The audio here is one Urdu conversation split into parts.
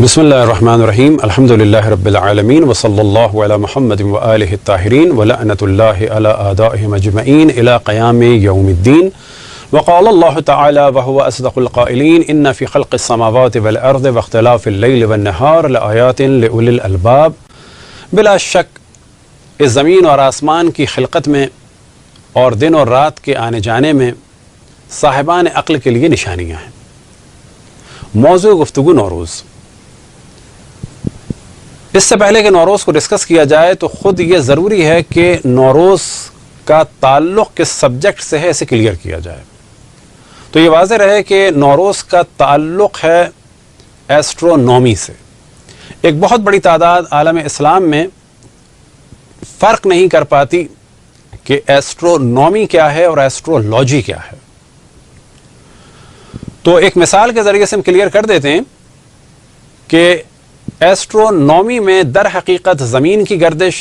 بسم اللہ الرحمن الرحیم الحمد للہ رب العالمین وصلی اللہ علی محمد وآلہ الطاہرین ولعنۃ اللہ علی اعدائہم اجمعین الی قیام یوم الدین وقال اللہ تعالی وهو اصدق القائلین ان فی خلق السماوات والارض واختلاف اللیل والنہار لآیات لأولی الالباب. بلا شک اس زمین اور آسمان کی خلقت میں اور دن اور رات کے آنے جانے میں صاحبان عقل کے لیے نشانیاں ہیں. موضوع گفتگو نوروز. اس سے پہلے کہ نوروز کو ڈسکس کیا جائے تو خود یہ ضروری ہے کہ نوروز کا تعلق کس سبجیکٹ سے ہے اسے کلیئر کیا جائے. تو یہ واضح رہے کہ نوروز کا تعلق ہے ایسٹرونومی سے. ایک بہت بڑی تعداد عالم اسلام میں فرق نہیں کر پاتی کہ ایسٹرونومی کیا ہے اور ایسٹرولوجی کیا ہے. تو ایک مثال کے ذریعے سے ہم کلیئر کر دیتے ہیں کہ ایسٹرونومی میں در حقیقت زمین کی گردش،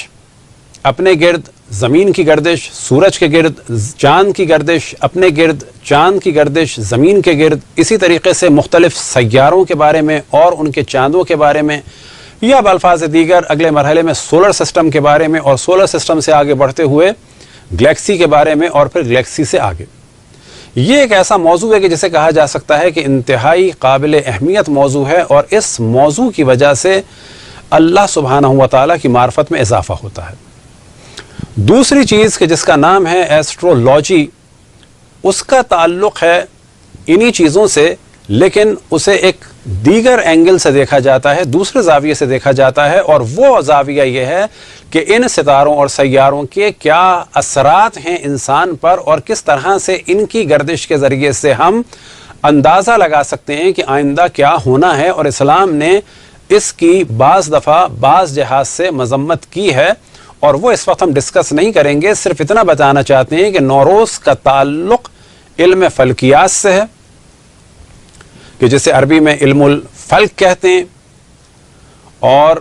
اپنے گرد زمین کی گردش، سورج کے گرد چاند کی گردش، اپنے گرد چاند کی گردش، زمین کے گرد، اسی طریقے سے مختلف سیاروں کے بارے میں اور ان کے چاندوں کے بارے میں، یا بالفاظ دیگر اگلے مرحلے میں سولر سسٹم کے بارے میں، اور سولر سسٹم سے آگے بڑھتے ہوئے گلیکسی کے بارے میں، اور پھر گلیکسی سے آگے. یہ ایک ایسا موضوع ہے کہ جسے کہا جا سکتا ہے کہ انتہائی قابل اہمیت موضوع ہے، اور اس موضوع کی وجہ سے اللہ سبحانہ و تعالیٰ کی معرفت میں اضافہ ہوتا ہے. دوسری چیز کہ جس کا نام ہے ایسٹرولوجی، اس کا تعلق ہے انہی چیزوں سے، لیکن اسے ایک دیگر اینگل سے دیکھا جاتا ہے، دوسرے زاویے سے دیکھا جاتا ہے، اور وہ زاویہ یہ ہے کہ ان ستاروں اور سیاروں کے کیا اثرات ہیں انسان پر، اور کس طرح سے ان کی گردش کے ذریعے سے ہم اندازہ لگا سکتے ہیں کہ آئندہ کیا ہونا ہے. اور اسلام نے اس کی بعض دفعہ بعض جہاز سے مذمت کی ہے، اور وہ اس وقت ہم ڈسکس نہیں کریں گے. صرف اتنا بتانا چاہتے ہیں کہ نوروز کا تعلق علم فلکیات سے ہے، کہ جسے عربی میں علم الفلک کہتے ہیں، اور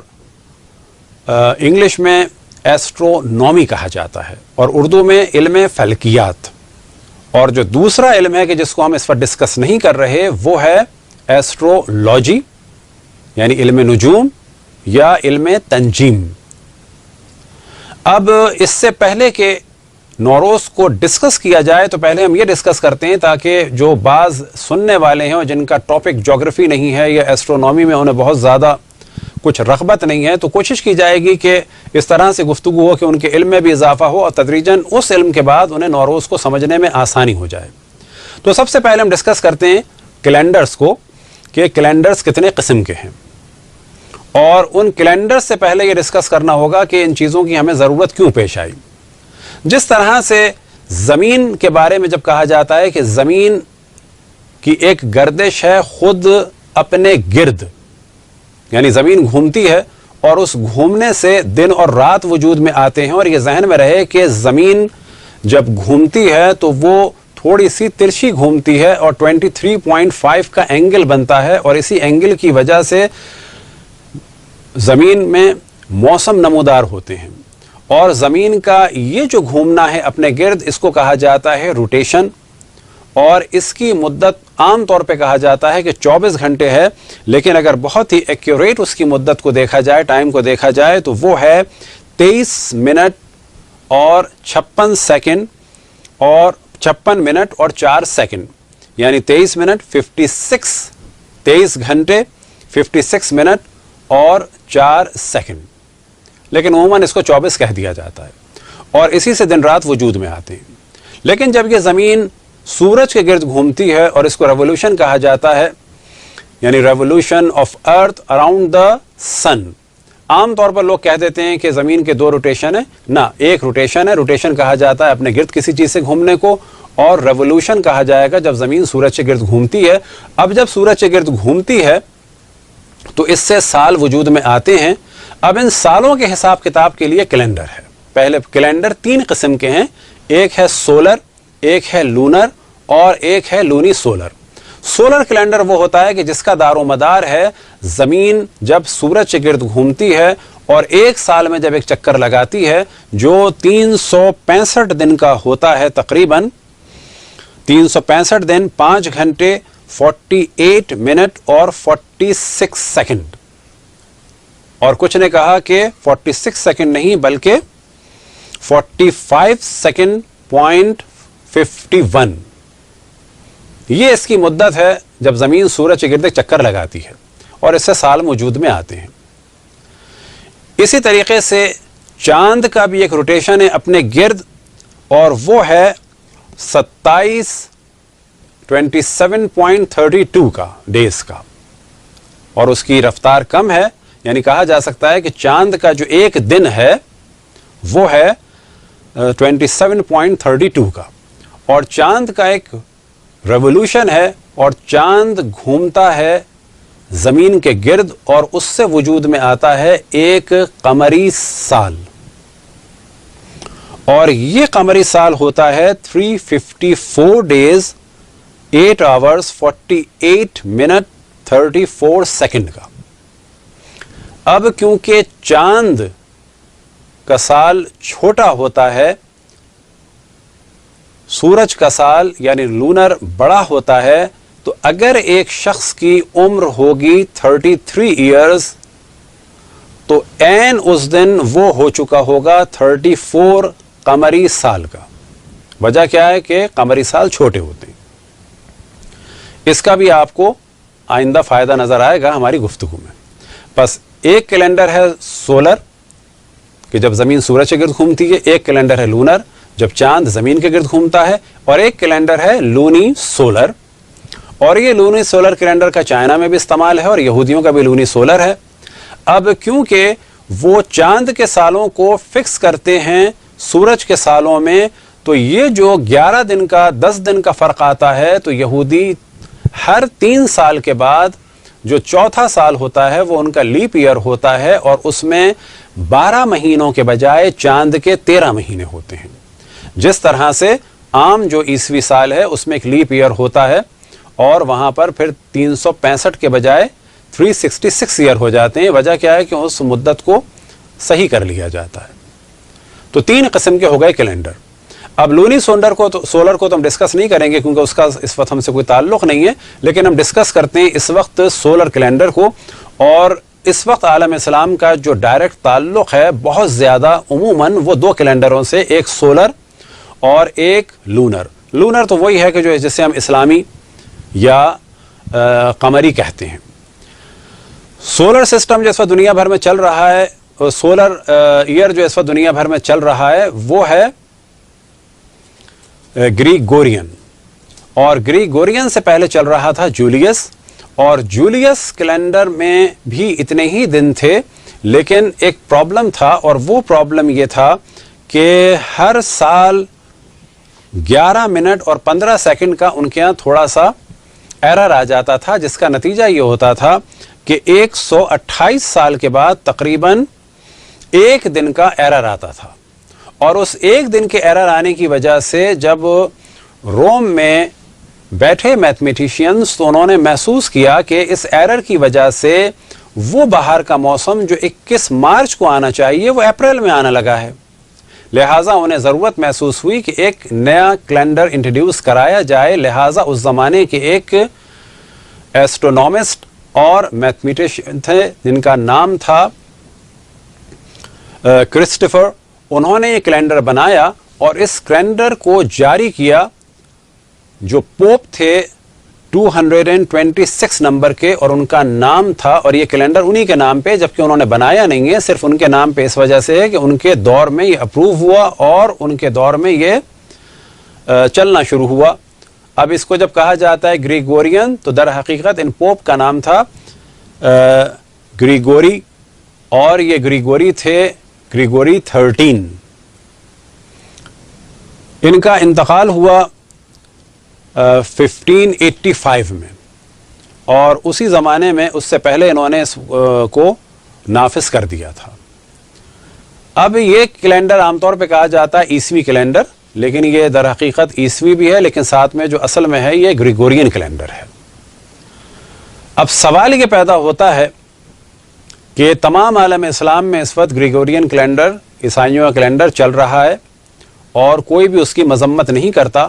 انگلش میں ایسٹرونومی کہا جاتا ہے، اور اردو میں علم فلکیات. اور جو دوسرا علم ہے کہ جس کو ہم اس پر ڈسکس نہیں کر رہے وہ ہے ایسٹرولوجی، یعنی علم نجوم یا علم تنجیم. اب اس سے پہلے کہ نوروز کو ڈسکس کیا جائے تو پہلے ہم یہ ڈسکس کرتے ہیں تاکہ جو بعض سننے والے ہیں اور جن کا ٹاپک جغرافی نہیں ہے یا ایسٹرونومی میں انہیں بہت زیادہ کچھ رغبت نہیں ہے، تو کوشش کی جائے گی کہ اس طرح سے گفتگو ہو کہ ان کے علم میں بھی اضافہ ہو، اور تدریجاً اس علم کے بعد انہیں نوروز کو سمجھنے میں آسانی ہو جائے. تو سب سے پہلے ہم ڈسکس کرتے ہیں کیلنڈرز کو، کہ کیلنڈرز کتنے قسم کے ہیں. اور ان کیلنڈر سے پہلے یہ ڈسکس کرنا ہوگا کہ ان چیزوں کی ہمیں ضرورت کیوں پیش آئی. جس طرح سے زمین کے بارے میں جب کہا جاتا ہے کہ زمین کی ایک گردش ہے خود اپنے گرد، یعنی زمین گھومتی ہے، اور اس گھومنے سے دن اور رات وجود میں آتے ہیں. اور یہ ذہن میں رہے کہ زمین جب گھومتی ہے تو وہ تھوڑی سی ترچھی گھومتی ہے، اور 23.5 کا اینگل بنتا ہے، اور اسی اینگل کی وجہ سے زمین میں موسم نمودار ہوتے ہیں. اور زمین کا یہ جو گھومنا ہے اپنے گرد، اس کو کہا جاتا ہے روٹیشن، اور اس کی مدت عام طور پہ کہا جاتا ہے کہ 24 گھنٹے ہے. لیکن اگر بہت ہی ایکیوریٹ اس کی مدت کو دیکھا جائے، ٹائم کو دیکھا جائے، تو وہ ہے 23 منٹ اور 56 سیکنڈ اور 56 منٹ اور 4 سیکنڈ، یعنی 23 منٹ 23 گھنٹے 56 منٹ اور 4 سیکنڈ. لیکن عموماً اس کو 24 کہہ دیا جاتا ہے، اور اسی سے دن رات وجود میں آتے ہیں. لیکن جب یہ زمین سورج کے گرد گھومتی ہے، اور اس کو ریولوشن کہا جاتا ہے، یعنی revolution of earth around the sun. عام طور پر لوگ کہہ دیتے ہیں کہ زمین کے 2 روٹیشن ہیں، نہ، ایک روٹیشن ہے. روٹیشن کہا جاتا ہے اپنے گرد کسی چیز سے گھومنے کو، اور ریولوشن کہا جائے گا جب زمین سورج کے گرد گھومتی ہے. اب جب سورج کے گرد گھومتی ہے تو اس سے سال وجود میں آتے ہیں. اب ان سالوں کے حساب کتاب کے لیے کیلنڈر ہے. پہلے کیلنڈر 3 قسم کے ہیں، ایک ہے سولر، ایک ہے لونر، اور ایک ہے لونی سولر. سولر کیلنڈر وہ ہوتا ہے کہ جس کا دار و مدار ہے زمین جب سورج کے گرد گھومتی ہے، اور ایک سال میں جب ایک چکر لگاتی ہے جو 365 دن کا ہوتا ہے، تقریباً 365 دن 5 گھنٹے 48 منٹ اور 46 سیکنڈ. اور کچھ نے کہا کہ 46 سیکنڈ نہیں بلکہ 45 سیکنڈ پوائنٹ 51، یہ اس کی مدت ہے جب زمین سورج کے گرد چکر لگاتی ہے، اور اس سے سال موجود میں آتے ہیں۔ اسی طریقے سے چاند کا بھی ایک روٹیشن ہے اپنے گرد، اور وہ ہے 27.32 کا ڈیز کا، اور اس کی رفتار کم ہے، یعنی کہا جا سکتا ہے کہ چاند کا جو ایک دن ہے وہ ہے 27.32 کا، اور چاند کا ایک ریولوشن ہے، اور چاند گھومتا ہے زمین کے گرد، اور اس سے وجود میں آتا ہے ایک قمری سال، اور یہ قمری سال ہوتا ہے 354 days 8 hours 48 minutes 34 seconds کا۔ اب کیونکہ چاند کا سال چھوٹا ہوتا ہے، سورج کا سال یعنی لونر بڑا ہوتا ہے، تو اگر ایک شخص کی عمر ہوگی 33 ایئرز تو عین اس دن وہ ہو چکا ہوگا 34 قمری سال کا۔ وجہ کیا ہے کہ قمری سال چھوٹے ہوتے ہیں۔ اس کا بھی آپ کو آئندہ فائدہ نظر آئے گا ہماری گفتگو میں۔ بس ایک کیلنڈر ہے سولر کہ جب زمین سورج کے گرد گھومتی ہے، ایک کیلنڈر ہے لونر جب چاند زمین کے گرد گھومتا ہے، اور ایک کیلنڈر ہے لونی سولر، اور یہ لونی سولر کیلنڈر کا چائنا میں بھی استعمال ہے، اور یہودیوں کا بھی لونی سولر ہے۔ اب کیونکہ وہ چاند کے سالوں کو فکس کرتے ہیں سورج کے سالوں میں، تو یہ جو 11 دن کا 10 دن کا فرق آتا ہے، تو یہودی ہر 3 سال کے بعد جو چوتھا سال ہوتا ہے وہ ان کا لیپ ایئر ہوتا ہے، اور اس میں 12 مہینوں کے بجائے چاند کے 13 مہینے ہوتے ہیں۔ جس طرح سے عام جو عیسوی سال ہے اس میں ایک لیپ ایئر ہوتا ہے، اور وہاں پر پھر 365 کے بجائے 366 ایئر ہو جاتے ہیں۔ وجہ کیا ہے کہ اس مدت کو صحیح کر لیا جاتا ہے۔ تو 3 قسم کے ہو گئے کیلنڈر۔ اب لونی سولر کو تو ہم ڈسکس نہیں کریں گے کیونکہ اس کا اس وقت ہم سے کوئی تعلق نہیں ہے، لیکن ہم ڈسکس کرتے ہیں اس وقت سولر کیلنڈر کو، اور اس وقت عالم اسلام کا جو ڈائریکٹ تعلق ہے بہت زیادہ عموماً وہ 2 کیلنڈروں سے، ایک سولر اور ایک لونر۔ لونر تو وہی ہے کہ جو جسے ہم اسلامی یا قمری کہتے ہیں۔ سولر سسٹم جو اس وقت دنیا بھر میں چل رہا ہے، سولر ایئر جو اس وقت دنیا بھر میں چل رہا ہے وہ ہے گریگورین، اور گریگورین سے پہلے چل رہا تھا جولیس، اور جولیس کیلنڈر میں بھی اتنے ہی دن تھے، لیکن ایک پرابلم تھا، اور وہ پرابلم یہ تھا کہ ہر سال 11 منٹ اور 15 سیکنڈ کا ان کے ہاں تھوڑا سا ایرر آ جاتا تھا، جس کا نتیجہ یہ ہوتا تھا کہ 128 سال کے بعد تقریباً 1 دن کا ایرر آتا تھا، اور اس 1 دن کے ایرر آنے کی وجہ سے جب روم میں بیٹھے میتھمیٹیشینز تو انہوں نے محسوس کیا کہ اس ایرر کی وجہ سے وہ باہر کا موسم جو 21 مارچ کو آنا چاہیے وہ اپریل میں آنے لگا ہے، لہٰذا انہیں ضرورت محسوس ہوئی کہ ایک نیا کیلنڈر انٹروڈیوس کرایا جائے۔ لہٰذا اس زمانے کے ایک ایسٹرونومسٹ اور میتھمیٹیشین تھے جن کا نام تھا کرسٹوفر، انہوں نے یہ کیلنڈر بنایا اور اس کیلنڈر کو جاری کیا، جو پوپ تھے 226 نمبر کے، اور ان کا نام تھا، اور یہ کیلنڈر انہی کے نام پہ، جبکہ انہوں نے بنایا نہیں ہے، صرف ان کے نام پہ اس وجہ سے ہے کہ ان کے دور میں یہ اپروو ہوا اور ان کے دور میں یہ چلنا شروع ہوا۔ اب اس کو جب کہا جاتا ہے گریگورین، تو در حقیقت ان پوپ کا نام تھا گریگوری، اور یہ گریگوری تھے گریگوری 13۔ ان کا انتقال ہوا 1585 میں، اور اسی زمانے میں اس سے پہلے انہوں نے اس کو نافذ کر دیا تھا۔ اب یہ کیلنڈر عام طور پہ کہا جاتا ہے عیسوی کیلنڈر، لیکن یہ در حقیقت عیسوی بھی ہے، لیکن ساتھ میں جو اصل میں ہے یہ گریگورین کیلنڈر ہے۔ اب سوال یہ پیدا ہوتا ہے کہ تمام عالم اسلام میں اس وقت گریگورین کیلنڈر، عیسائیوں کا کیلنڈر چل رہا ہے، اور کوئی بھی اس کی مذمت نہیں کرتا،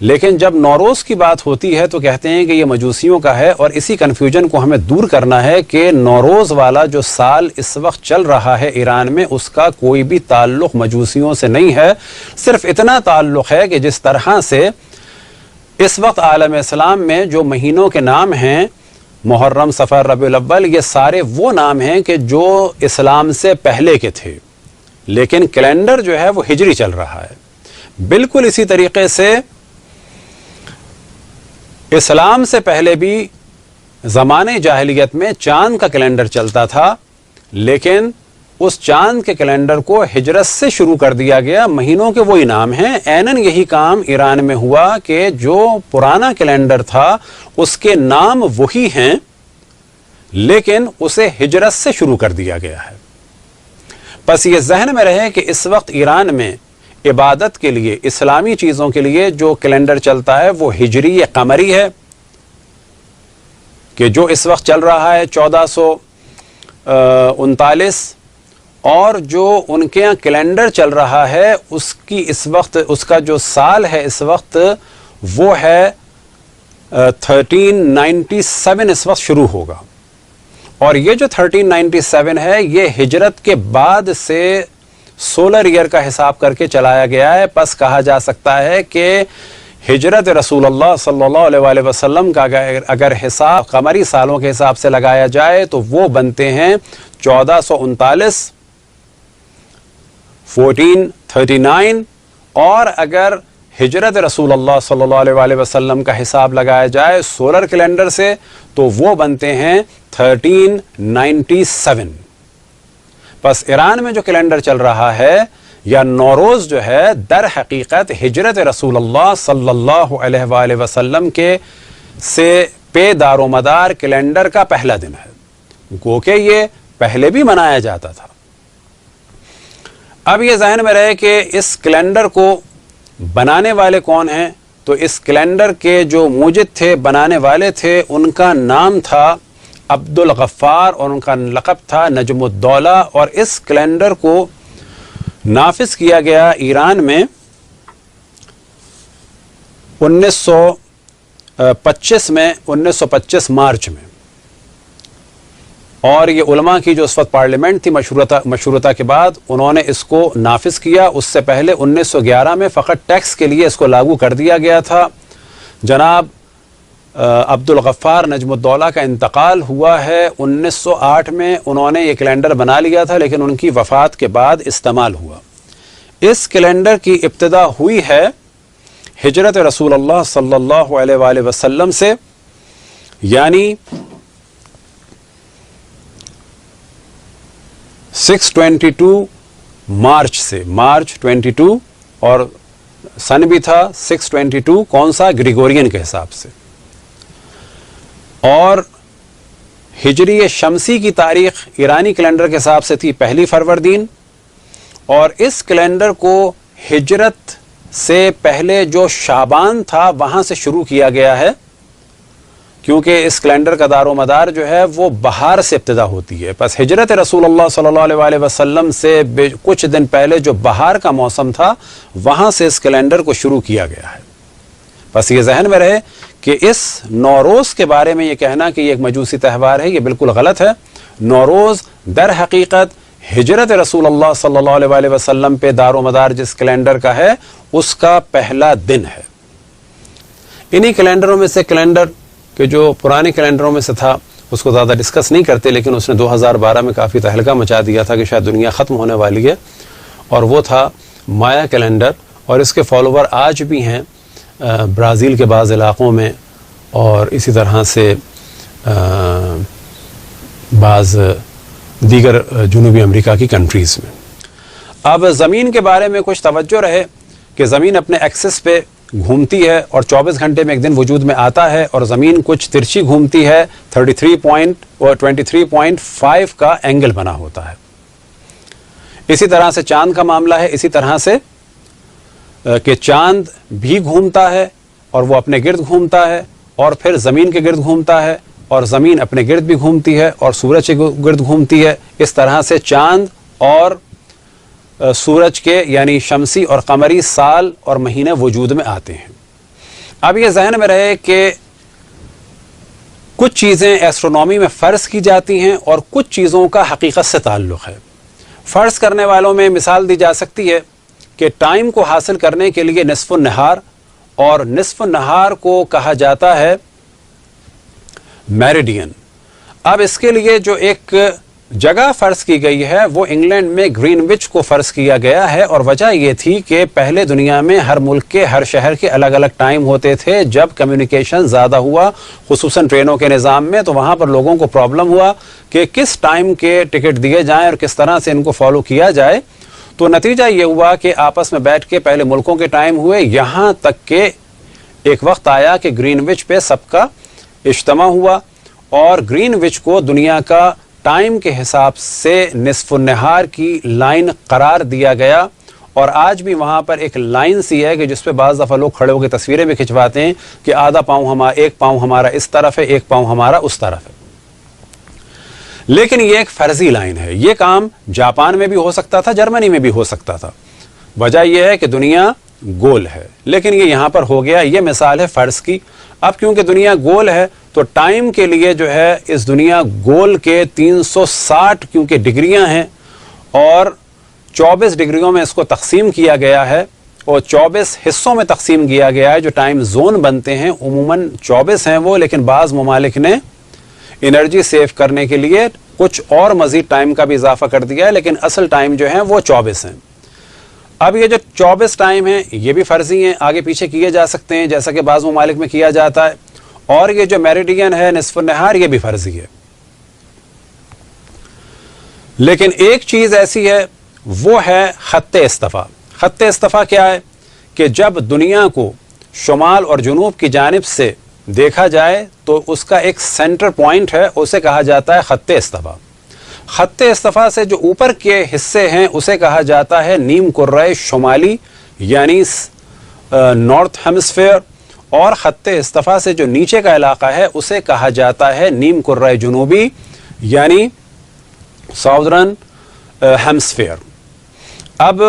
لیکن جب نوروز کی بات ہوتی ہے تو کہتے ہیں کہ یہ مجوسیوں کا ہے، اور اسی کنفیوژن کو ہمیں دور کرنا ہے کہ نوروز والا جو سال اس وقت چل رہا ہے ایران میں، اس کا کوئی بھی تعلق مجوسیوں سے نہیں ہے. صرف اتنا تعلق ہے کہ جس طرح سے اس وقت عالم اسلام میں جو مہینوں کے نام ہیں، محرم، صفر، ربیع الاول، یہ سارے وہ نام ہیں کہ جو اسلام سے پہلے کے تھے، لیکن کیلنڈر جو ہے وہ ہجری چل رہا ہے. بالکل اسی طریقے سے اسلام سے پہلے بھی زمانے جاہلیت میں چاند کا کیلنڈر چلتا تھا، لیکن اس چاند کے کیلنڈر کو ہجرت سے شروع کر دیا گیا. مہینوں کے وہی نام ہیں. عیناً یہی کام ایران میں ہوا کہ جو پرانا کیلنڈر تھا اس کے نام وہی ہیں، لیکن اسے ہجرت سے شروع کر دیا گیا ہے. پس یہ ذہن میں رہے کہ اس وقت ایران میں عبادت کے لیے، اسلامی چیزوں کے لیے جو کیلنڈر چلتا ہے وہ ہجری قمری ہے، کہ جو اس وقت چل رہا ہے 1439، اور جو ان کے یہاں کیلنڈر چل رہا ہے اس کی اس وقت اس کا جو سال ہے اس وقت وہ ہے 1397 اس وقت شروع ہوگا. اور یہ جو 1397 ہے یہ ہجرت کے بعد سے سولر ایئر کا حساب کر کے چلایا گیا ہے. پس کہا جا سکتا ہے کہ ہجرت رسول اللہ صلی اللہ علیہ وآلہ وسلم کا اگر حساب قمری سالوں کے حساب سے لگایا جائے تو وہ بنتے ہیں 1439، 1439، اور اگر ہجرت رسول اللہ صلی اللہ علیہ وآلہ وسلم کا حساب لگایا جائے سولر کیلنڈر سے تو وہ بنتے ہیں 1397. بس ایران میں جو کیلنڈر چل رہا ہے یا نوروز جو ہے در حقیقت ہجرت رسول اللہ صلی اللہ علیہ وآلہ وسلم کے سے پے دار و مدار کیلنڈر کا پہلا دن ہے، گو کہ یہ پہلے بھی منایا جاتا تھا. اب یہ ذہن میں رہے کہ اس کیلنڈر کو بنانے والے کون ہیں، تو اس کیلنڈر کے جو موجد تھے، بنانے والے تھے، ان کا نام تھا عبد الغفار اور ان کا لقب تھا نجم الدولہ. اور اس کیلنڈر کو نافذ کیا گیا ایران میں 1925 مارچ میں. اور یہ علماء کی جو اس وقت پارلیمنٹ تھی مشروطہ کے بعد، انہوں نے اس کو نافذ کیا. اس سے پہلے 1911 میں فقط ٹیکس کے لیے اس کو لاگو کر دیا گیا تھا. جناب عبد الغفار نجم الدولہ کا انتقال ہوا ہے 1908 میں. انہوں نے یہ کیلنڈر بنا لیا تھا لیکن ان کی وفات کے بعد استعمال ہوا. اس کیلنڈر کی ابتدا ہوئی ہے ہجرت رسول اللہ صلی اللہ علیہ وآلہ وسلم سے، یعنی 622 مارچ سے، مارچ 22، اور سن بھی تھا 622، کون سا؟ گریگورین کے حساب سے. اور ہجری شمسی کی تاریخ ایرانی کیلنڈر کے حساب سے تھی 1 فروردین. اور اس کیلنڈر کو ہجرت سے پہلے جو شعبان تھا وہاں سے شروع کیا گیا ہے، کیونکہ اس کیلنڈر کا دار و مدار جو ہے وہ بہار سے ابتدا ہوتی ہے. پس ہجرت رسول اللہ صلی اللہ علیہ وآلہ وسلم سے کچھ دن پہلے جو بہار کا موسم تھا وہاں سے اس کیلنڈر کو شروع کیا گیا ہے. بس یہ ذہن میں رہے کہ اس نوروز کے بارے میں یہ کہنا کہ یہ ایک مجوسی تہوار ہے، یہ بالکل غلط ہے. نوروز در حقیقت ہجرت رسول اللہ صلی اللہ علیہ وآلہ وسلم پہ دار و مدار جس کیلنڈر کا ہے اس کا پہلا دن ہے. انہی کیلنڈروں میں سے کیلنڈر کہ جو پرانے کیلنڈروں میں سے تھا اس کو زیادہ ڈسکس نہیں کرتے، لیکن اس نے 2012 میں کافی تہلکہ مچا دیا تھا کہ شاید دنیا ختم ہونے والی ہے، اور وہ تھا مایا کیلنڈر. اور اس کے فالوور آج بھی ہیں برازیل کے بعض علاقوں میں، اور اسی طرح سے بعض دیگر جنوبی امریکہ کی کنٹریز میں. اب زمین کے بارے میں کچھ توجہ رہے کہ زمین اپنے ایکسس پہ گھومتی ہے اور 24 گھنٹے میں ایک دن وجود میں آتا ہے، اور زمین کچھ ترچھی گھومتی ہے، 23.5 کا اینگل بنا ہوتا ہے. اسی طرح سے چاند کا معاملہ ہے، اسی طرح سے کہ چاند بھی گھومتا ہے اور وہ اپنے گرد گھومتا ہے، اور پھر زمین کے گرد گھومتا ہے، اور زمین اپنے گرد بھی گھومتی ہے اور سورج کے گرد گھومتی ہے. اس طرح سے چاند اور سورج کے یعنی شمسی اور قمری سال اور مہینے وجود میں آتے ہیں. اب یہ ذہن میں رہے کہ کچھ چیزیں ایسٹرونومی میں فرض کی جاتی ہیں اور کچھ چیزوں کا حقیقت سے تعلق ہے. فرض کرنے والوں میں مثال دی جا سکتی ہے کہ ٹائم کو حاصل کرنے کے لیے نصف النہار، اور نصف النہار کو کہا جاتا ہے میریڈین. اب اس کے لیے جو ایک جگہ فرض کی گئی ہے وہ انگلینڈ میں گرین وچ کو فرض کیا گیا ہے، اور وجہ یہ تھی کہ پہلے دنیا میں ہر ملک کے ہر شہر کے الگ الگ ٹائم ہوتے تھے. جب کمیونیکیشن زیادہ ہوا خصوصاً ٹرینوں کے نظام میں، تو وہاں پر لوگوں کو پرابلم ہوا کہ کس ٹائم کے ٹکٹ دیے جائیں اور کس طرح سے ان کو فالو کیا جائے. تو نتیجہ یہ ہوا کہ آپس میں بیٹھ کے پہلے ملکوں کے ٹائم ہوئے، یہاں تک کہ ایک وقت آیا کہ گرین وچ پہ سب کا اجتماع ہوا، اور گرین وچ کو دنیا کا ٹائم کے حساب سے نصف النہار کی لائن قرار دیا گیا. اور آج بھی وہاں پر ایک لائن سی ہے کہ جس پہ بعض دفعہ لوگ کھڑے ہو کے تصویریں بھی کھنچواتے ہیں کہ آدھا پاؤں ایک پاؤں ہمارا اس طرف ہے، ایک پاؤں ہمارا اس طرف ہے. لیکن یہ ایک فرضی لائن ہے. یہ کام جاپان میں بھی ہو سکتا تھا، جرمنی میں بھی ہو سکتا تھا. وجہ یہ ہے کہ دنیا گول ہے، لیکن یہ یہاں پر ہو گیا. یہ مثال ہے فرض کی. اب کیونکہ دنیا گول ہے تو ٹائم کے لیے جو ہے اس دنیا گول کے 360 کیونکہ ڈگریاں ہیں، اور 24 ڈگریوں میں اس کو تقسیم کیا گیا ہے، اور 24 حصوں میں تقسیم کیا گیا ہے. جو ٹائم زون بنتے ہیں عموماً 24 ہیں وہ، لیکن بعض ممالک نے انرجی سیو کرنے کے لیے کچھ اور مزید ٹائم کا بھی اضافہ کر دیا ہے، لیکن اصل ٹائم جو ہیں وہ 24 ہیں. اب یہ جو 24 ٹائم ہیں یہ بھی فرضی ہیں، آگے پیچھے کیے جا سکتے ہیں جیسا کہ بعض ممالک میں کیا جاتا ہے. اور یہ جو میریڈین ہے نصف النہار یہ بھی فرضی ہے. لیکن ایک چیز ایسی ہے وہ ہے خط استفا. خط استفا کیا ہے کہ جب دنیا کو شمال اور جنوب کی جانب سے دیکھا جائے تو اس کا ایک سینٹر پوائنٹ ہے، اسے کہا جاتا ہے خط استفا. خط استفا سے جو اوپر کے حصے ہیں اسے کہا جاتا ہے نیم کرۂ شمالی یعنی نارتھ ہیمسفیئر، اور خط استفا سے جو نیچے کا علاقہ ہے اسے کہا جاتا ہے نیم کرۂ جنوبی یعنی ساؤدرن ہیمسفیئر. اب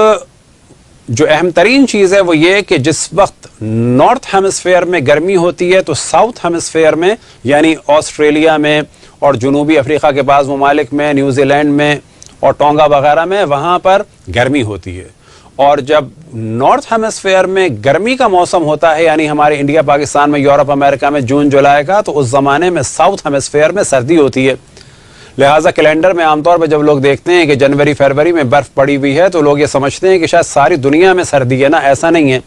جو اہم ترین چیز ہے وہ یہ کہ جس وقت نارتھ ہیمسفیئر میں گرمی ہوتی ہے تو ساؤتھ ہیمسفیئر میں یعنی آسٹریلیا میں اور جنوبی افریقہ کے بعض ممالک میں، نیوزی لینڈ میں اور ٹونگا وغیرہ میں وہاں پر گرمی ہوتی ہے. اور جب نارتھ ہیمسفیئر میں گرمی کا موسم ہوتا ہے یعنی ہمارے انڈیا پاکستان میں، یورپ امریکہ میں جون جولائی کا، تو اس زمانے میں ساؤتھ ہیمسفیئر میں سردی ہوتی ہے. لہٰذا کیلنڈر میں عام طور پہ جب لوگ دیکھتے ہیں کہ جنوری فروری میں برف پڑی ہوئی ہے تو لوگ یہ سمجھتے ہیں کہ شاید ساری دنیا میں سردی ہے. نا، ایسا نہیں ہے.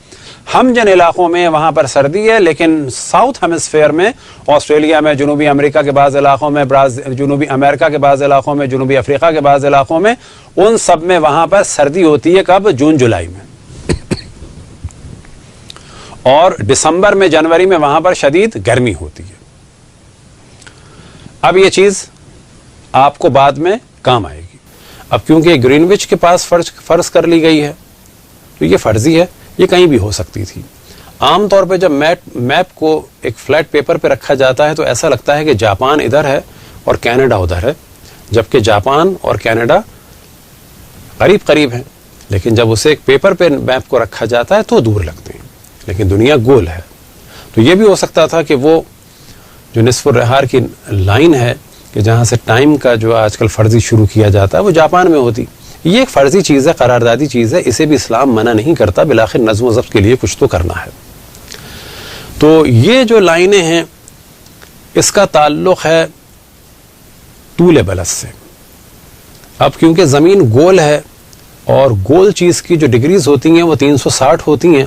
ہم جن علاقوں میں وہاں پر سردی ہے، لیکن ساؤتھ ہیمسفیئر میں، آسٹریلیا میں، جنوبی امریکہ کے بعض علاقوں میں، جنوبی امریکہ کے بعض علاقوں میں، جنوبی افریقہ کے بعض علاقوں میں، ان سب میں وہاں پر سردی ہوتی ہے. کب؟ جون جولائی میں. اور دسمبر میں، جنوری میں وہاں پر شدید گرمی ہوتی ہے. اب یہ چیز آپ کو بعد میں کام آئے گی. اب کیونکہ گرین وچ کے پاس فرض کر لی گئی ہے تو یہ فرضی ہے، یہ کہیں بھی ہو سکتی تھی. عام طور پہ جب میپ کو ایک فلیٹ پیپر پہ رکھا جاتا ہے تو ایسا لگتا ہے کہ جاپان ادھر ہے اور کینیڈا ادھر ہے، جبکہ جاپان اور کینیڈا قریب قریب ہیں. لیکن جب اسے ایک پیپر پہ میپ کو رکھا جاتا ہے تو دور لگتے ہیں. لیکن دنیا گول ہے. تو یہ بھی ہو سکتا تھا کہ وہ جو نصف النہار کی لائن ہے کہ جہاں سے ٹائم کا جو آج کل فرضی شروع کیا جاتا ہے وہ جاپان میں ہوتی. یہ ایک فرضی چیز ہے، قراردادی چیز ہے، اسے بھی اسلام منع نہیں کرتا. بالآخر نظم و ضبط کے لیے کچھ تو کرنا ہے. تو یہ جو لائنیں ہیں اس کا تعلق ہے طول بلد سے. اب کیونکہ زمین گول ہے اور گول چیز کی جو ڈگریز ہوتی ہیں وہ 360 ہوتی ہیں،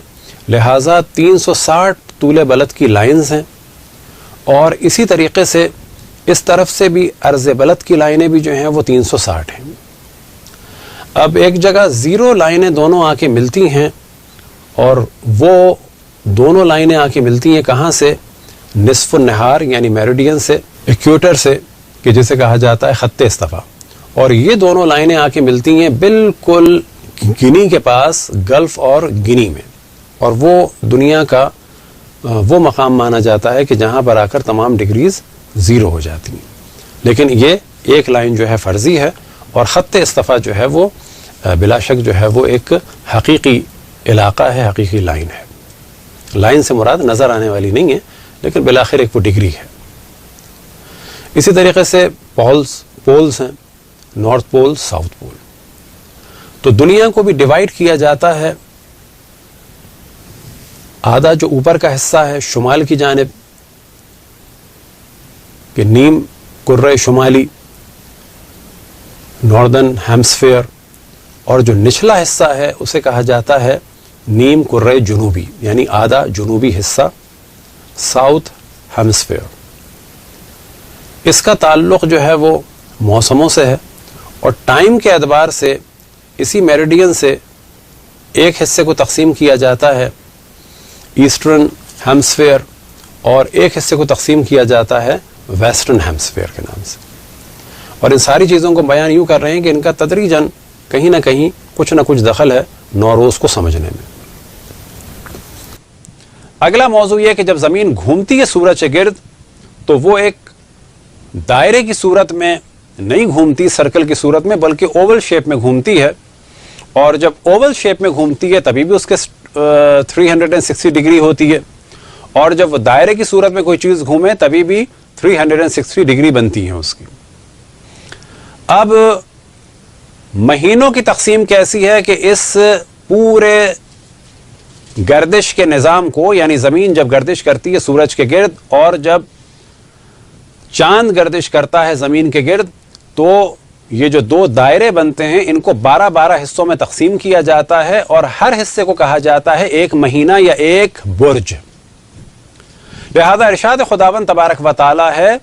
لہٰذا 360 طول بلد کی لائنز ہیں. اور اسی طریقے سے اس طرف سے بھی عرض بلد کی لائنیں بھی جو ہیں وہ 360 ہیں. اب ایک جگہ زیرو لائنیں دونوں آ کے ملتی ہیں، اور وہ دونوں لائنیں آ کے ملتی ہیں کہاں سے؟ نصف النہار یعنی میریڈین سے، ایکویٹر سے، کہ جسے کہا جاتا ہے خط استفا. اور یہ دونوں لائنیں آ کے ملتی ہیں بالکل گنی کے پاس، گلف اور گنی میں. اور وہ دنیا کا وہ مقام مانا جاتا ہے کہ جہاں پر آ کر تمام ڈگریز زیرو ہو جاتی ہیں. لیکن یہ ایک لائن جو ہے فرضی ہے، اور خط استفا جو ہے وہ بلا شک جو ہے وہ ایک حقیقی علاقہ ہے، حقیقی لائن ہے. لائن سے مراد نظر آنے والی نہیں ہے، لیکن بالآخر ایک وہ ڈگری ہے۔ اسی طریقے سے پولز ہیں، نارتھ پول، ساؤتھ پول۔ تو دنیا کو بھی ڈیوائڈ کیا جاتا ہے، آدھا جو اوپر کا حصہ ہے شمال کی جانب کہ نیم کرۂ شمالی، ناردرن ہیمسفیئر، اور جو نچلا حصہ ہے اسے کہا جاتا ہے نیم کرۂ جنوبی، یعنی آدھا جنوبی حصہ، ساؤتھ ہیمسفیئر۔ اس کا تعلق جو ہے وہ موسموں سے ہے، اور ٹائم کے اعتبار سے اسی میریڈین سے ایک حصے کو تقسیم کیا جاتا ہے ایسٹرن ہیمسفیئر، اور ایک حصے کو تقسیم کیا جاتا ہے ویسٹرن ہیمسفیئر کے نام سے۔ اور ان ساری چیزوں کو بیان یوں کر رہے ہیں کہ ان کا تدریجاً کہیں نہ کہیں کچھ نہ کچھ دخل ہے نوروز کو سمجھنے میں۔ اگلا موضوع یہ کہ جب زمین گھومتی ہے سورج کے گرد تو وہ ایک دائرے کی صورت میں نہیں گھومتی، سرکل کی صورت میں، بلکہ اوول شیپ میں گھومتی ہے، اور جب اوول شیپ میں گھومتی ہے تبھی بھی اس کے 360 ڈگری ہوتی ہے، اور جب وہ دائرے کی صورت میں کوئی چیز گھومے تبھی بھی 360 ڈگری بنتی ہے اس کی۔ اب مہینوں کی تقسیم کیسی ہے کہ اس پورے گردش کے نظام کو، یعنی زمین جب گردش کرتی ہے سورج کے گرد اور جب چاند گردش کرتا ہے زمین کے گرد، تو یہ جو دو دائرے بنتے ہیں ان کو 12 حصوں میں تقسیم کیا جاتا ہے، اور ہر حصے کو کہا جاتا ہے ایک مہینہ یا ایک برج۔ لہذا ارشاد خداوند تبارک و تعالی ہے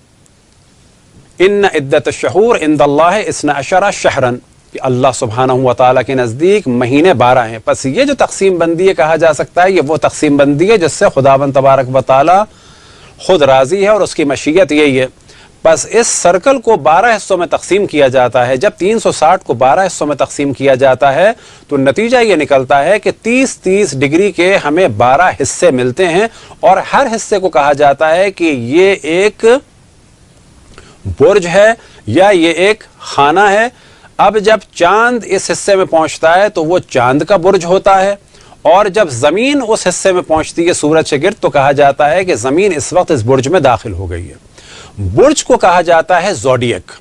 ان عدت الشہور عند اللہ 12 شہرا، کہ اللہ سبحانہ و تعالیٰ کے نزدیک مہینے 12 ہیں۔ پس یہ جو تقسیم بندی ہے کہا جا سکتا ہے یہ وہ تقسیم بندی ہے جس سے خداوند تبارک و تعالیٰ خود راضی ہے اور اس کی مشیت یہی ہے۔ بس اس سرکل کو 12 حصوں میں تقسیم کیا جاتا ہے۔ جب 360 کو 12 حصوں میں تقسیم کیا جاتا ہے تو نتیجہ یہ نکلتا ہے کہ 30 ڈگری کے ہمیں 12 حصے ملتے ہیں، اور ہر حصے کو کہا جاتا ہے کہ یہ ایک برج ہے یا یہ ایک خانہ ہے۔ اب جب چاند اس حصے میں پہنچتا ہے تو وہ چاند کا برج ہوتا ہے، اور جب زمین اس حصے میں پہنچتی ہے سورج کے گرد تو کہا جاتا ہے کہ زمین اس وقت اس برج میں داخل ہو گئی ہے۔ برج کو کہا جاتا ہے زوڈیک۔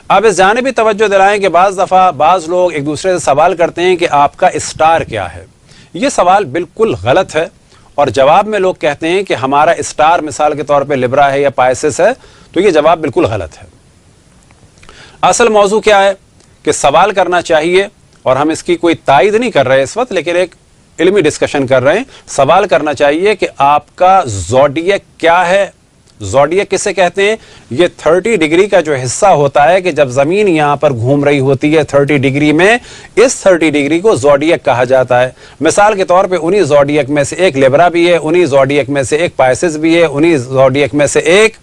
اب اس جانب بھی توجہ دلائیں کہ بعض دفعہ بعض لوگ ایک دوسرے سے سوال کرتے ہیں کہ آپ کا اسٹار کیا ہے۔ یہ سوال بالکل غلط ہے، اور جواب میں لوگ کہتے ہیں کہ ہمارا اسٹار مثال کے طور پہ لبرا ہے یا پائسس ہے، تو یہ جواب بالکل غلط ہے۔ اصل موضوع کیا ہے کہ سوال کرنا چاہیے، اور ہم اس کی کوئی تائید نہیں کر رہے اس وقت، لیکن ایک علمی ڈسکشن کر رہے ہیں۔ سوال کرنا چاہیے کہ آپ کا زوڈیک کیا ہے۔ زوڈیک کسے کہتے ہیں؟ یہ 30 ڈگری کا جو حصہ ہوتا ہے کہ جب زمین یہاں پر گھوم رہی ہوتی ہے 30 ڈگری میں، اس 30 ڈگری کو زوڈیک کہا جاتا ہے۔ مثال کے طور پہ انہی زوڈیک میں سے ایک لیبرا بھی ہے، انہی زوڈیک میں سے ایک پائسس بھی ہے، انہی زوڈیک میں سے ایک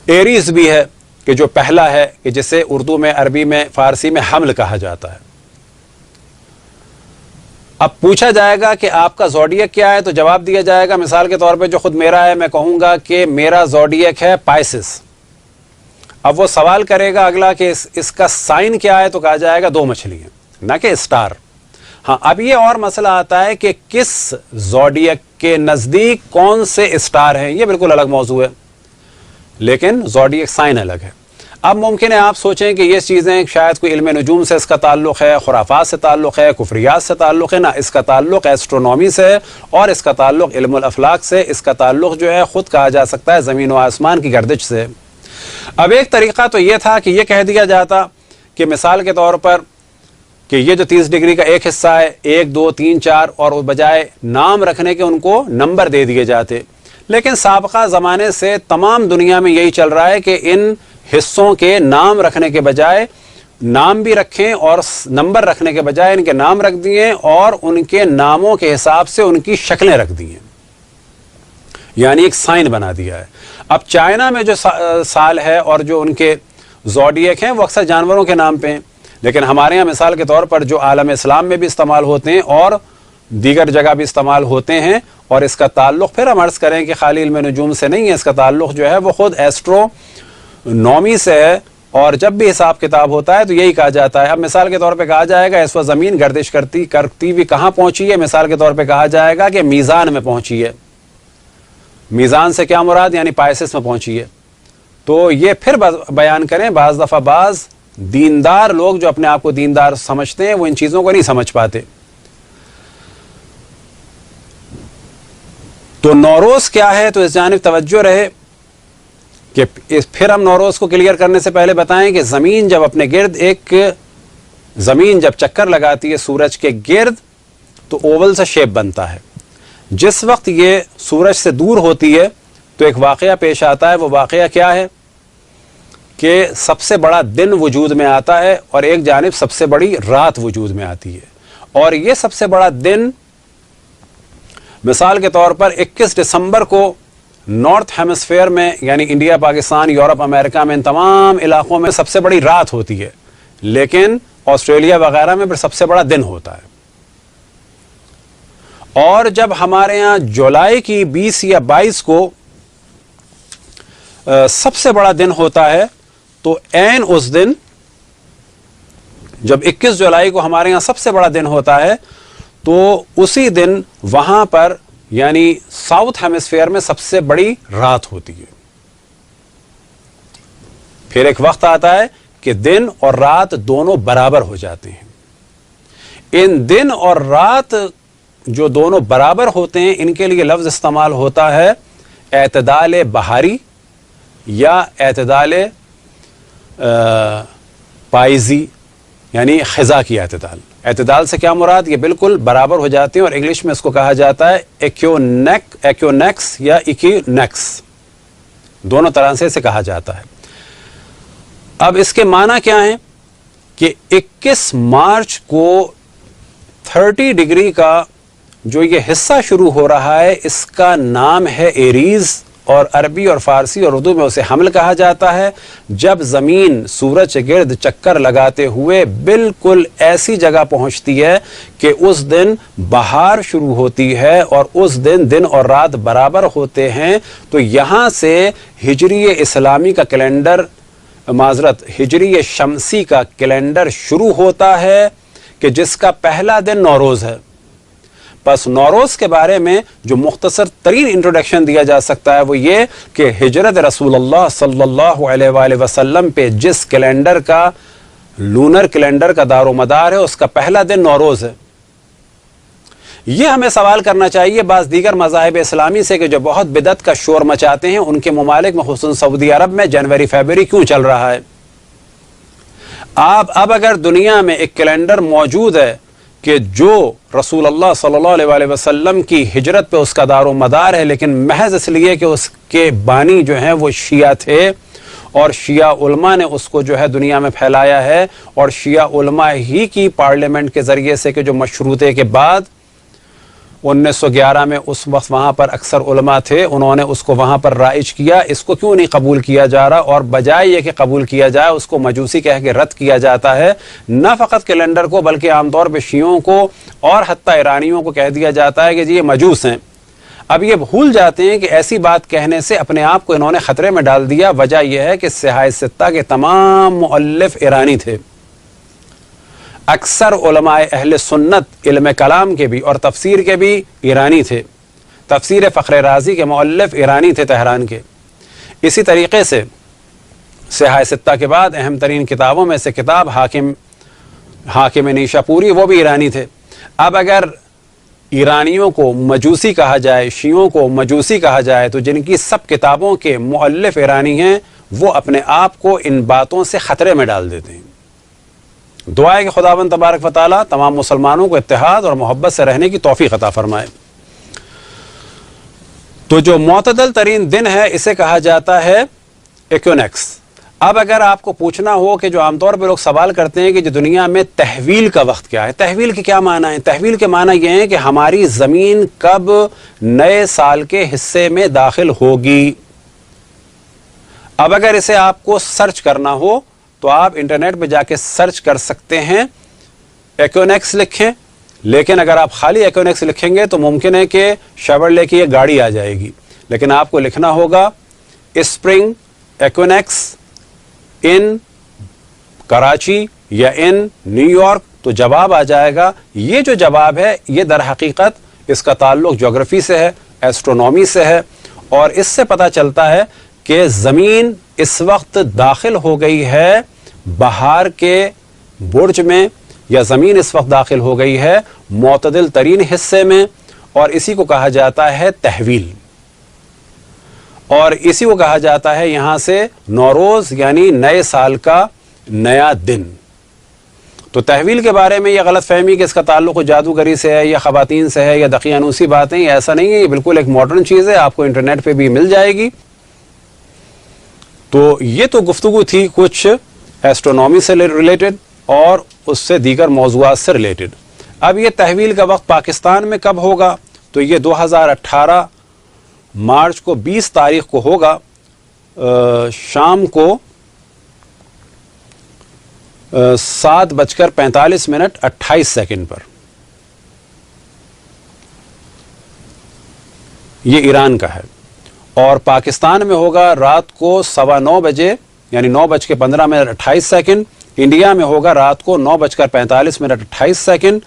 ایریز بھی ہے کہ جو پہلا ہے، کہ جسے اردو میں، عربی میں، فارسی میں حمل کہا جاتا ہے۔ اب پوچھا جائے گا کہ آپ کا زوڈیک کیا ہے تو جواب دیا جائے گا مثال کے طور پہ جو خود میرا ہے، میں کہوں گا کہ میرا زوڈیک ہے پائسس۔ اب وہ سوال کرے گا اگلا کہ اس کا سائن کیا ہے، تو کہا جائے گا 2 مچھلی ہیں، نہ کہ اسٹار۔ ہاں، اب یہ اور مسئلہ آتا ہے کہ کس زوڈیک کے نزدیک کون سے اسٹار ہیں، یہ بالکل الگ موضوع ہے، لیکن زوڈیک سائن الگ ہے۔ اب ممکن ہے آپ سوچیں کہ یہ چیزیں شاید کوئی علم نجوم سے اس کا تعلق ہے، خرافات سے تعلق ہے، کفریات سے تعلق ہے۔ نہ، اس کا تعلق ایسٹرونومی سے ہے، اور اس کا تعلق علم الافلاک سے، اس کا تعلق جو ہے خود کہا جا سکتا ہے زمین و آسمان کی گردش سے۔ اب ایک طریقہ تو یہ تھا کہ یہ کہہ دیا جاتا کہ مثال کے طور پر کہ یہ جو 30 ڈگری کا ایک حصہ ہے 1 2 3 4، اور بجائے نام رکھنے کے ان کو نمبر دے دیے جاتے۔ لیکن سابقہ زمانے سے تمام دنیا میں یہی چل رہا ہے کہ ان حصوں کے نام رکھنے کے بجائے نام بھی رکھیں، اور نمبر رکھنے کے بجائے ان کے نام رکھ دیے، اور ان کے ناموں کے حساب سے ان کی شکلیں رکھ دی ہیں، یعنی ایک سائن بنا دیا ہے۔ اب چائنا میں جو سال ہے اور جو ان کے زوڈیک ہیں وہ اکثر جانوروں کے نام پہ ہیں، لیکن ہمارے ہاں مثال کے طور پر جو عالم اسلام میں بھی استعمال ہوتے ہیں اور دیگر جگہ بھی استعمال ہوتے ہیں، اور اس کا تعلق پھر ہم عرض کریں کہ خالی علم نجوم سے نہیں ہے، اس کا تعلق جو ہے وہ خود ایسٹرونومی سے ہے، اور جب بھی حساب کتاب ہوتا ہے تو یہی کہا جاتا ہے. اب مثال کے طور پہ کہا جائے گا اس وقت زمین گردش کرتی ہوئی کہاں پہنچی ہے, مثال کے طور پہ کہا جائے گا کہ میزان میں پہنچی ہے. میزان سے کیا مراد, یعنی پائسس میں پہنچی ہے. تو یہ پھر بیان کریں, بعض دفعہ بعض دیندار لوگ جو اپنے آپ کو دیندار سمجھتے ہیں وہ ان چیزوں کو نہیں سمجھ پاتے. تو نوروز کیا ہے, تو اس جانب توجہ رہے کہ پھر ہم نوروز کو کلیئر کرنے سے پہلے بتائیں کہ زمین جب اپنے گرد زمین جب چکر لگاتی ہے سورج کے گرد تو اوول سے شیپ بنتا ہے. جس وقت یہ سورج سے دور ہوتی ہے تو ایک واقعہ پیش آتا ہے. وہ واقعہ کیا ہے کہ سب سے بڑا دن وجود میں آتا ہے اور ایک جانب سب سے بڑی رات وجود میں آتی ہے. اور یہ سب سے بڑا دن مثال کے طور پر 21 دسمبر کو نارتھ ہیمسفیئر میں یعنی انڈیا, پاکستان, یورپ, امریکہ میں ان تمام علاقوں میں سب سے بڑی رات ہوتی ہے, لیکن آسٹریلیا وغیرہ میں پھر سب سے بڑا دن ہوتا ہے. اور جب ہمارے ہاں جولائی کی 20 یا 22 کو سب سے بڑا دن ہوتا ہے تو عین اس دن جب 21 جولائی کو ہمارے ہاں سب سے بڑا دن ہوتا ہے تو اسی دن وہاں پر یعنی ساؤتھ ہیمسفیئر میں سب سے بڑی رات ہوتی ہے. پھر ایک وقت آتا ہے کہ دن اور رات دونوں برابر ہو جاتے ہیں. ان دن اور رات جو دونوں برابر ہوتے ہیں ان کے لیے لفظ استعمال ہوتا ہے اعتدال بہاری یا اعتدال پائیزی, یعنی خزاں کی اعتدال. اعتدال سے کیا مراد, یہ بالکل برابر ہو جاتے ہیں اور انگلش میں اس کو کہا جاتا ہے ایکیونیکس یا ایکینیکس, دونوں طرح سے اسے کہا جاتا ہے. اب اس کے معنی کیا ہیں کہ 21 مارچ کو 30 ڈگری کا جو یہ حصہ شروع ہو رہا ہے اس کا نام ہے ایریز, اور عربی اور فارسی اور اردو میں اسے حمل کہا جاتا ہے. جب زمین سورج کے گرد چکر لگاتے ہوئے بالکل ایسی جگہ پہنچتی ہے کہ اس دن بہار شروع ہوتی ہے اور اس دن اور رات برابر ہوتے ہیں, تو یہاں سے ہجری اسلامی کا کیلنڈر, ہجری شمسی کا کیلنڈر شروع ہوتا ہے کہ جس کا پہلا دن نوروز ہے. بس نوروز کے بارے میں جو مختصر ترین انٹروڈکشن دیا جا سکتا ہے وہ یہ کہ ہجرت رسول اللہ صلی اللہ علیہ وآلہ وسلم پہ جس کیلنڈر کا لونر کیلنڈر کا دار و مدار ہے اس کا پہلا دن نوروز ہے. یہ ہمیں سوال کرنا چاہیے بعض دیگر مذاہب اسلامی سے کہ جو بہت بدعت کا شور مچاتے ہیں ان کے ممالک میں خصوصاً سعودی عرب میں جنوری فیبری کیوں چل رہا ہے. اب اگر دنیا میں ایک کیلنڈر موجود ہے کہ جو رسول اللہ صلی اللہ علیہ وآلہ وسلم کی ہجرت پہ اس کا دار و مدار ہے, لیکن محض اس لیے کہ اس کے بانی جو ہیں وہ شیعہ تھے اور شیعہ علماء نے اس کو جو ہے دنیا میں پھیلایا ہے, اور شیعہ علماء ہی کی پارلیمنٹ کے ذریعے سے کہ جو مشروطے کے بعد 1911 میں اس وقت وہاں پر اکثر علماء تھے, انہوں نے اس کو وہاں پر رائج کیا. اس کو کیوں نہیں قبول کیا جا رہا, اور بجائے یہ کہ قبول کیا جائے اس کو مجوسی کہہ کے رد کیا جاتا ہے. نہ فقط کیلنڈر کو بلکہ عام طور پہ شیعوں کو اور حتیٰ ایرانیوں کو کہہ دیا جاتا ہے کہ جی یہ مجوس ہیں. اب یہ بھول جاتے ہیں کہ ایسی بات کہنے سے اپنے آپ کو انہوں نے خطرے میں ڈال دیا. وجہ یہ ہے کہ سیاہ ستہ کے تمام مؤلف ایرانی تھے. اکثر علماء اہل سنت علم کلام کے بھی اور تفسیر کے بھی ایرانی تھے. تفسیر فخر رازی کے مؤلف ایرانی تھے تہران کے. اسی طریقے سے سیاہ ستہ کے بعد اہم ترین کتابوں میں سے کتاب حاکم نیشا پوری, وہ بھی ایرانی تھے. اب اگر ایرانیوں کو مجوسی کہا جائے, شیعوں کو مجوسی کہا جائے, تو جن کی سب کتابوں کے مؤلف ایرانی ہیں وہ اپنے آپ کو ان باتوں سے خطرے میں ڈال دیتے ہیں. دعا ہے کہ خداوند تبارک و تعالی تمام مسلمانوں کو اتحاد اور محبت سے رہنے کی توفیق عطا فرمائے. تو جو معتدل ترین دن ہے اسے کہا جاتا ہے ایکونیکس. اب اگر آپ کو پوچھنا ہو کہ جو عام طور پہ لوگ سوال کرتے ہیں کہ جو دنیا میں تحویل کا وقت کیا ہے, تحویل کے کیا معنی ہے؟ تحویل کے معنی یہ ہے کہ ہماری زمین کب نئے سال کے حصے میں داخل ہوگی. اب اگر اسے آپ کو سرچ کرنا ہو تو آپ انٹرنیٹ پہ جا کے سرچ کر سکتے ہیں, ایکونیکس لکھیں. لیکن اگر آپ خالی ایکونیکس لکھیں گے تو ممکن ہے کہ شیورلے کی یہ گاڑی آ جائے گی. لیکن آپ کو لکھنا ہوگا اسپرنگ ایکونیکس ان کراچی یا ان نیو یارک؟ تو جواب آ جائے گا یہ جو جواب ہے یہ در حقیقت اس کا تعلق جغرافی سے ہے، ایسٹرونومی سے ہے، اور اس سے پتہ چلتا ہے کہ زمین اس وقت داخل ہو گئی ہے بہار کے برج میں، یا زمین اس وقت داخل ہو گئی ہے معتدل ترین حصے میں، اور اسی کو کہا جاتا ہے تحویل، اور اسی کو کہا جاتا ہے یہاں سے نوروز یعنی نئے سال کا نیا دن۔ تو تحویل کے بارے میں یہ غلط فہمی کہ اس کا تعلق جادوگری سے ہے یا خواتین سے ہے یا دقیانوسی باتیں، ایسا نہیں ہے، یہ بالکل ایک ماڈرن چیز ہے، آپ کو انٹرنیٹ پہ بھی مل جائے گی۔ تو یہ تو گفتگو تھی کچھ ایسٹرونومی سے ریلیٹڈ اور اس سے دیگر موضوعات سے ریلیٹڈ۔ اب یہ تحویل کا وقت پاکستان میں کب ہوگا؟ تو یہ 2018 مارچ کو 20 تاریخ کو ہوگا، شام کو 7:45 پر۔ یہ ایران کا ہے، اور پاکستان میں ہوگا رات کو 9:15 بجے یعنی 9:15:28۔ انڈیا میں ہوگا رات کو 9:45:28۔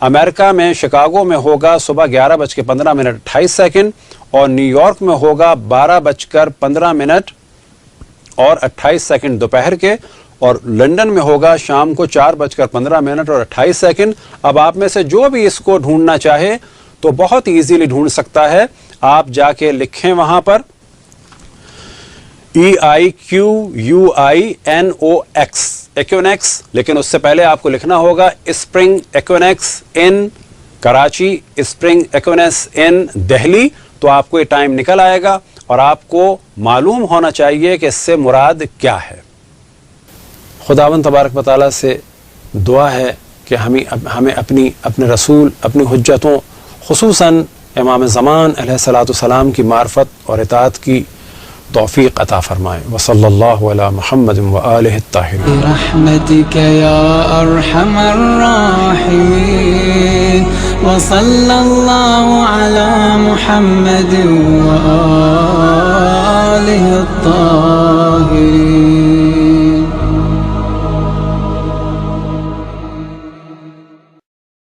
امریکہ میں شکاگو میں ہوگا صبح 11:15:28، اور نیو یارک میں ہوگا 12:15:28 دوپہر کے، اور لندن میں ہوگا شام کو 4:15:28۔ اب آپ میں سے جو بھی اس کو ڈھونڈنا چاہے تو بہت ایزیلی ڈھونڈ سکتا ہے، آپ جا کے لکھیں وہاں پر EIQUINOX ایکوینکس، لیکن اس سے پہلے آپ کو لکھنا ہوگا اسپرنگ ایکوینکس ان کراچی، اسپرنگ ایکوینکس ان دہلی، تو آپ کو یہ ٹائم نکل آئے گا، اور آپ کو معلوم ہونا چاہیے کہ اس سے مراد کیا ہے۔ خداوند تبارک و تعالیٰ سے دعا ہے کہ ہمیں اپنے رسول، اپنی حجتوں، خصوصاً امام زمان علیہ الصلاۃ والسلام کی معرفت اور اطاعت کی توفیق عطا فرمائے۔ وصلی اللہ علی محمد وآلہ الطاہرین۔ برحمتک یا ارحم الراحمین، وصلی اللہ علی محمد وآلہ الطاہرین۔